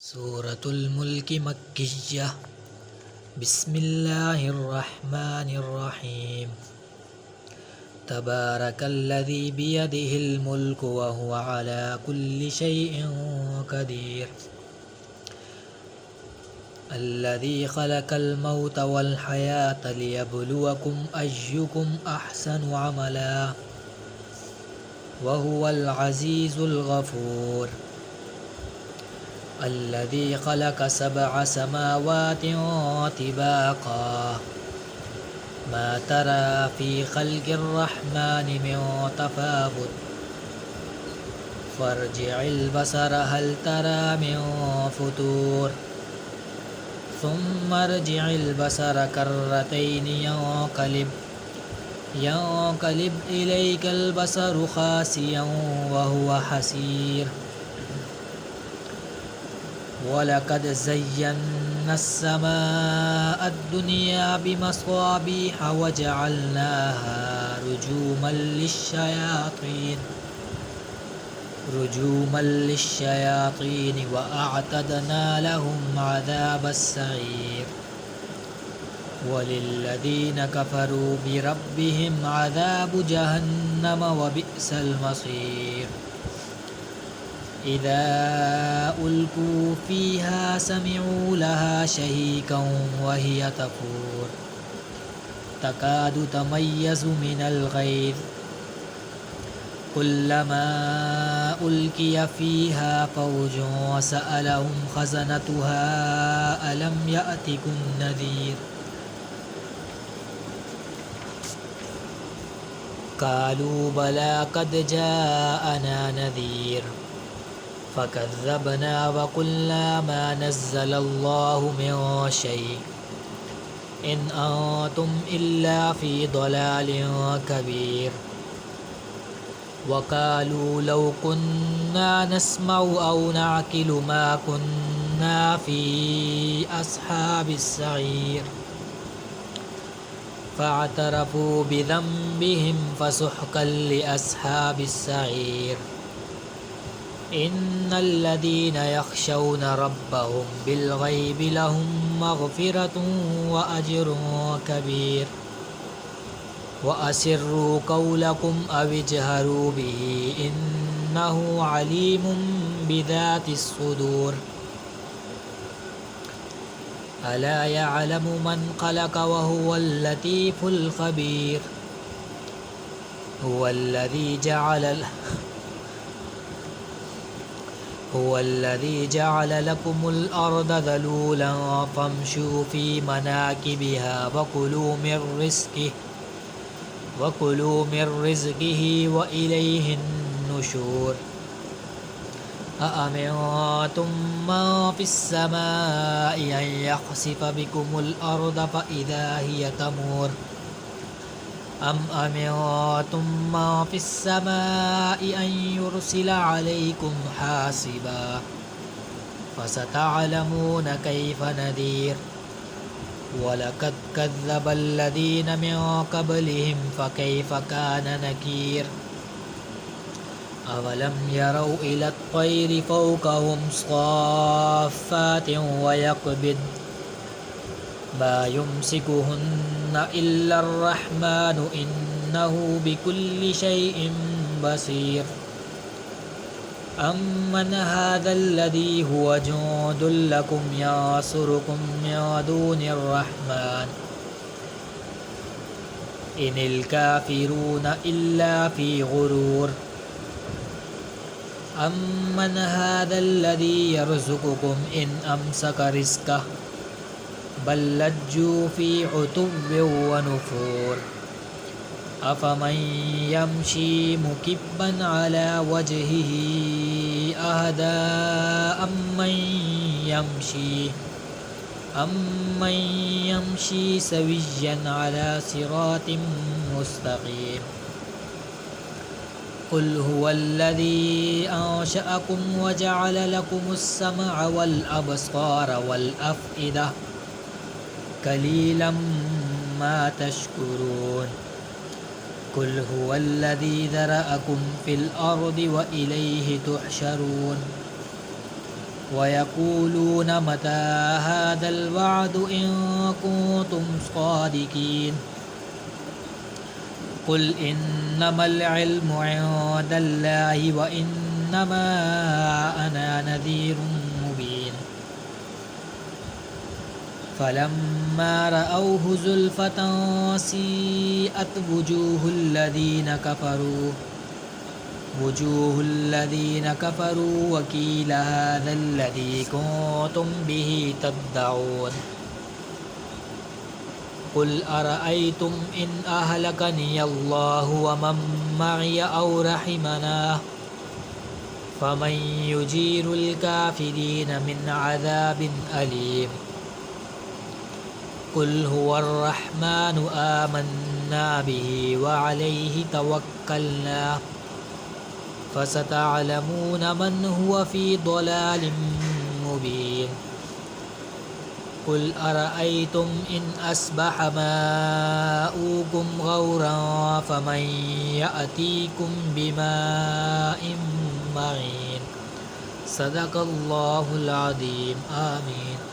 सूरतुल मुल्क मक्किय्यह। बिस्मिल्लाहिर्रहमानिर्रहीम। तबारकल्लज़ी बियदिहिल मुल्कु व हुवा अला कुल्लि शैइन क़दीर। अल्लज़ी खलक़ल मौत वल हयात लियब्लुवकुम अय्युकुम अहसनु अमला व हुवल अज़ीज़ुल गफ़ूर। अल्लज़ी खलक़ सबअ समावातिन तिबाक़ा मा तरा फ़ी ख़ल्क़िर रहमानि मिन तफ़ावुत फ़र्जिइल बसर हल तरा मिन फ़ुतूर सुम्मा अर्जिइल बसर कर्रतैनि यंक़लिब इलैकल बसरु ख़ासिअन व हुवा हसीर। वलक़द ज़य्यन्ना अस्समाअ अद्दुनिया बिमसाबीह वजअलनाहा रुजूमन लिश्शयातीन वअअतदना लहुम अज़ाबस्सईर। वलिल्लज़ीन कफ़रू बिरब्बिहिम अज़ाबु जहन्नम वबिअसल मसीर। इज़ा उल्क़ू फ़ीहा समिअू लहा शहीक़न वहिय तफ़ूर तकादु तमय्यज़ु मिनल ग़ैज़ कुल्लमा उल्क़िय फ़ीहा फ़ौजुन सअलहुम ख़ज़नतुहा अलम यअतिकुम नज़ीर। क़ालू बला क़द जाअना नज़ीर फ़कज़्ज़बना वक़ुल्ना मा नज़्ज़लल्लाहु मिन शैइन इन अंतुम इल्ला फ़ी ضलालिन कबीर। वक़ालू लौ कुन्ना नस्मअु औ नअक़िलु मा कुन्ना फ़ी अस्हाबिस सईर। फ़अतरफ़ू बिज़ंबिहिम फ़सुहक़न लिअस्हाबिस सईर। इन्नल्लज़ीना यख़शौना रब्बहुम बिलग़ैबि लहुम मग़फ़िरतुन व अज्रुन कबीर। वअसिर्रू क़ौलकुम अव इजहरू बिही इन्नहु अलीमुम बिज़ातिस सुदूर। अला यअलमु मन ख़लक़ व हुवल लतीफ़ुल ख़बीर। हुवल्लज़ी जअल लकुमुल अर्द ज़लूलन फ़म्शू फ़ी मनाकिबिहा वकुलू मिर रिज़्क़िही व इलैहिन नुशूर। अअमिनतुम मन फ़िस्समाइ अन यख़सिफ़ बिकुमुल अर्द फ़इज़ा हिय तमूर अम अमिनतुम मन फ़िस्समाइ अन युरसिल अलैकुम हासिबा फ़सतअलमून कैफ़ नज़ीर। वलक़द कज़्ज़बल्लज़ीन मिन क़ब्लिहिम फ़कैफ़ कान नकीर। अवलम यरौ इलत्तैरि फ़ौक़हुम صाफ़्फ़ातिन वयक़्बिद्न मा युम्सिकुहुन्न इल्लर्रहमानु इन्नहु बिकुल्लि शैइन बसीर। अम्मन हाज़ल्लज़ी हुव जुन्दुल लकुम यंसुरुकुम मिन दूनिर्रहमान इनिल काफ़िरून इल्ला फ़ी ग़ुरूर। अम्मन हाज़ल्लज़ी यर्ज़ुक़ुकुम इन अमसक रिज़्क़ह बल लज्जू फ़ी उतुव्विन व नुफ़ूर। अफ़मन यमशी मुकिब्बन अला वजहिही अहदा अम्मन यमशी सविय्यन अला सिरातिन मुस्तक़ीम। क़ुल हुवल्लज़ी अंशअकुम वजअल लकुमुस समअ वल अबसार वल अफ़इदा क़लीलन मा तशकुरून। क़ुल हुवल्लज़ी ज़रअकुम फ़िल अर्दि व इलैहि तुहशरून। ويقولون متى هذا الوعد إن كنتم صادقين قل إنما العلم عند الله وإنما أنا نذير مبين فلما رأوه زلفة سيئت وجوه الذين كفروا وقيل هذا الذي كنتم به تدعون قل أرأيتم إن أهلكني الله ومن معي أو رحمنا فمن يجير الكافرين من عذاب أليم قل هو الرحمن آمنا به وعليه توكلنا فستعلمون من هو في ضلال مبين قل أرأيتم إن أصبح ماؤكم غورا فمن يأتيكم بماء معين صدق الله العظيم آمين.